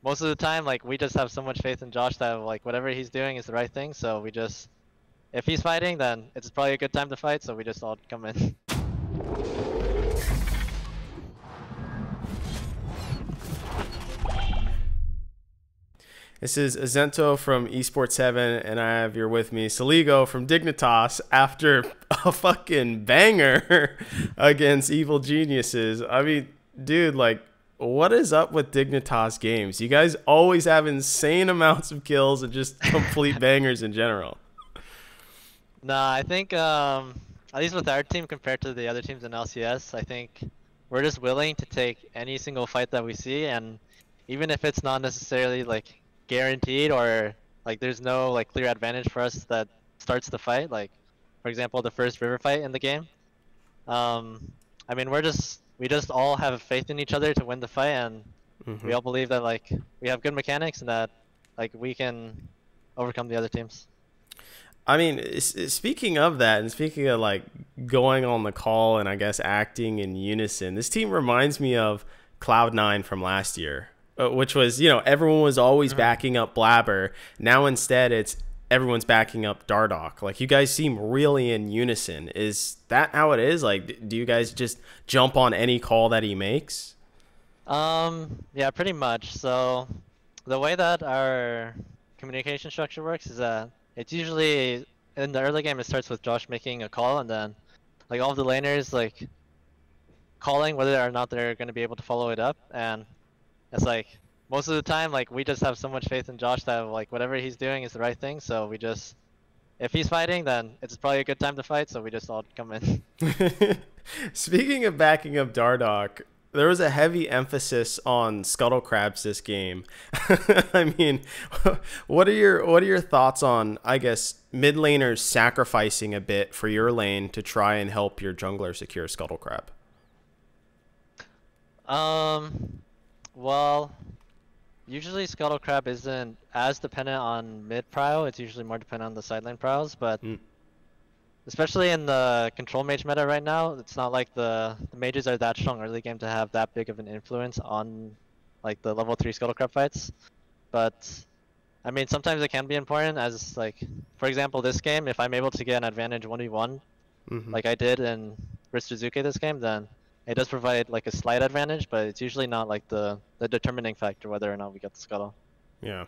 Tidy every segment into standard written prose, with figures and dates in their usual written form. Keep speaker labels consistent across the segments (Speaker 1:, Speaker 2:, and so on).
Speaker 1: most of the time, like we just have so much faith in Josh that like whatever he's doing is the right thing. So we just, if he's fighting, then it's probably a good time to fight. So we just all come in.
Speaker 2: This is Azento from Esports Heaven, and I have here with me Soligo from Dignitas after a fucking banger against Evil Geniuses. I mean, dude, like, what is up with Dignitas games? You guys always have insane amounts of kills and just complete bangers in general.
Speaker 1: Nah, I think at least with our team compared to the other teams in LCS, I think we're just willing to take any single fight that we see, and even if it's not necessarily like guaranteed or like there's no like clear advantage for us that starts the fight, like for example the first river fight in the game. I mean we just all have faith in each other to win the fight, and we all believe that like we have good mechanics and that like we can overcome the other teams.
Speaker 2: I mean, speaking of that, and speaking of like going on the call and I guess acting in unison, this team reminds me of Cloud9 from last year, which was, you know, everyone was always backing up Blabber. Now instead, it's everyone's backing up Dardoch. Like, you guys seem really in unison. Is that how it is? Like, do you guys just jump on any call that he makes?
Speaker 1: Yeah, pretty much. So the way that our communication structure works is that it's usually in the early game it starts with Josh making a call, and then like all of the laners like calling whether or not they're going to be able to follow it up, and it's like most of the time like we just have so much faith in Josh that like whatever he's doing is the right thing. So we just, if he's fighting, then it's probably a good time to fight. So we just all come in.
Speaker 2: Speaking of backing up Dardoch, there was a heavy emphasis on scuttle crabs this game. I mean, what are your thoughts on, I guess, mid laners sacrificing a bit for your lane to try and help your jungler secure scuttle crab?
Speaker 1: Well, usually scuttle crab isn't as dependent on mid prio. It's usually more dependent on the side lane prios, but especially in the control mage meta right now, it's not like the mages are that strong early game to have that big of an influence on like the level 3 Scuttlecrab fights. But I mean, sometimes it can be important, as like, for example, this game, if I'm able to get an advantage 1v1, like I did in Ristuzuke this game, then it does provide like a slight advantage, but it's usually not like the determining factor whether or not we get the scuttle.
Speaker 2: Yeah.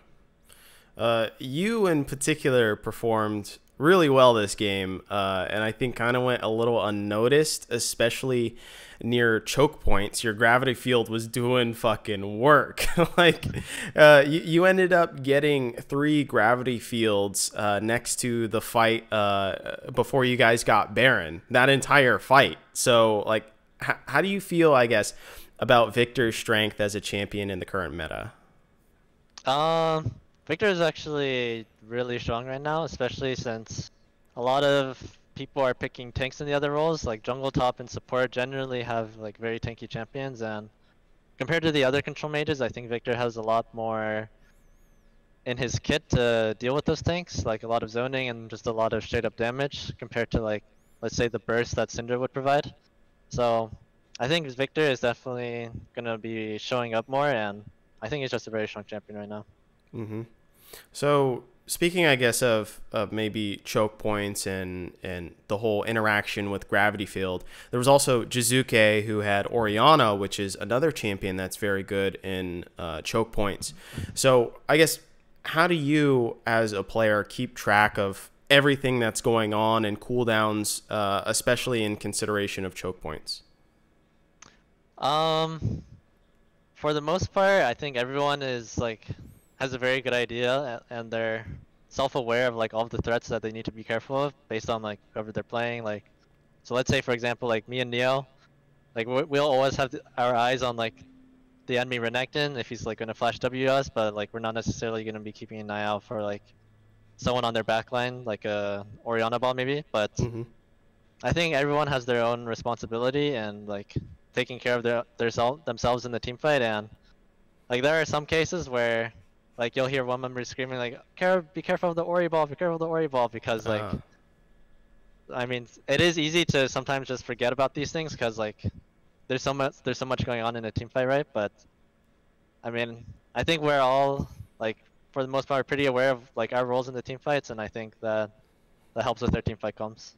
Speaker 2: You in particular performed really well this game, and I think kind of went a little unnoticed, especially near choke points. Your gravity field was doing fucking work. Like, you ended up getting 3 gravity fields next to the fight before you guys got Baron, that entire fight. So, like, how do you feel, I guess, about Victor's strength as a champion in the current meta?
Speaker 1: Victor is actually really strong right now, especially since a lot of people are picking tanks in the other roles. Like jungle, top, and support generally have like very tanky champions, and compared to the other control mages, I think Victor has a lot more in his kit to deal with those tanks, like a lot of zoning and just a lot of straight up damage compared to like, let's say, the burst that Syndra would provide. So I think Victor is definitely gonna be showing up more, and I think he's just a very strong champion right now.
Speaker 2: So speaking, I guess, of maybe choke points and the whole interaction with gravity field, there was also Jizuke, who had Orianna, which is another champion that's very good in choke points. So I guess, how do you as a player keep track of everything that's going on and cooldowns, especially in consideration of choke points?
Speaker 1: For the most part, I think everyone is like has a very good idea, and they're self-aware of like all of the threats that they need to be careful of based on like whoever they're playing. Like, so let's say for example, like me and Neo, like we'll always have our eyes on like the enemy Renekton if he's like gonna flash W us, but like we're not necessarily gonna be keeping an eye out for like someone on their backline, like a Orianna ball maybe. But I think everyone has their own responsibility and like taking care of themselves in the team fight, and like there are some cases where like you'll hear one member screaming like, be careful of the Ori ball, be careful of the Ori ball," because like, I mean, it is easy to sometimes just forget about these things because like there's so much going on in a team fight, right? But I mean, I think we're all like for the most part pretty aware of like our roles in the team fights, and I think that helps with their team fight comps.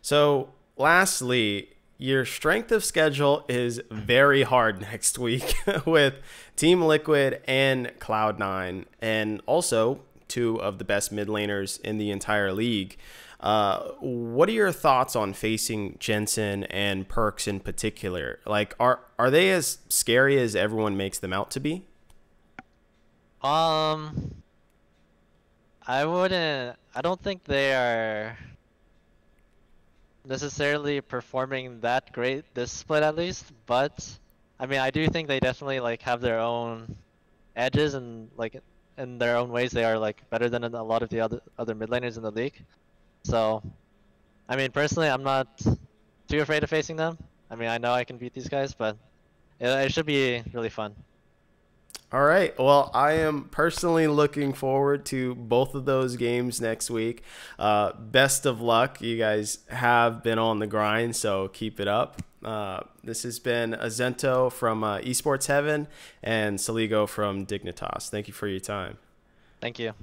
Speaker 2: So, lastly, your strength of schedule is very hard next week with Team Liquid and Cloud9, and also two of the best mid laners in the entire league. What are your thoughts on facing Jensen and Perks in particular? Like, are they as scary as everyone makes them out to be?
Speaker 1: Um, I wouldn't. I don't think they are necessarily performing that great this split at least, but I mean, I do think they definitely like have their own edges and like in their own ways they are like better than a lot of the other mid laners in the league. So, I mean, personally, I'm not too afraid of facing them. I mean, I know I can beat these guys, but it should be really fun.
Speaker 2: All right. Well, I am personally looking forward to both of those games next week. Best of luck. You guys have been on the grind, so keep it up. This has been Azento from Esports Heaven and Soligo from Dignitas. Thank you for your time.
Speaker 1: Thank you.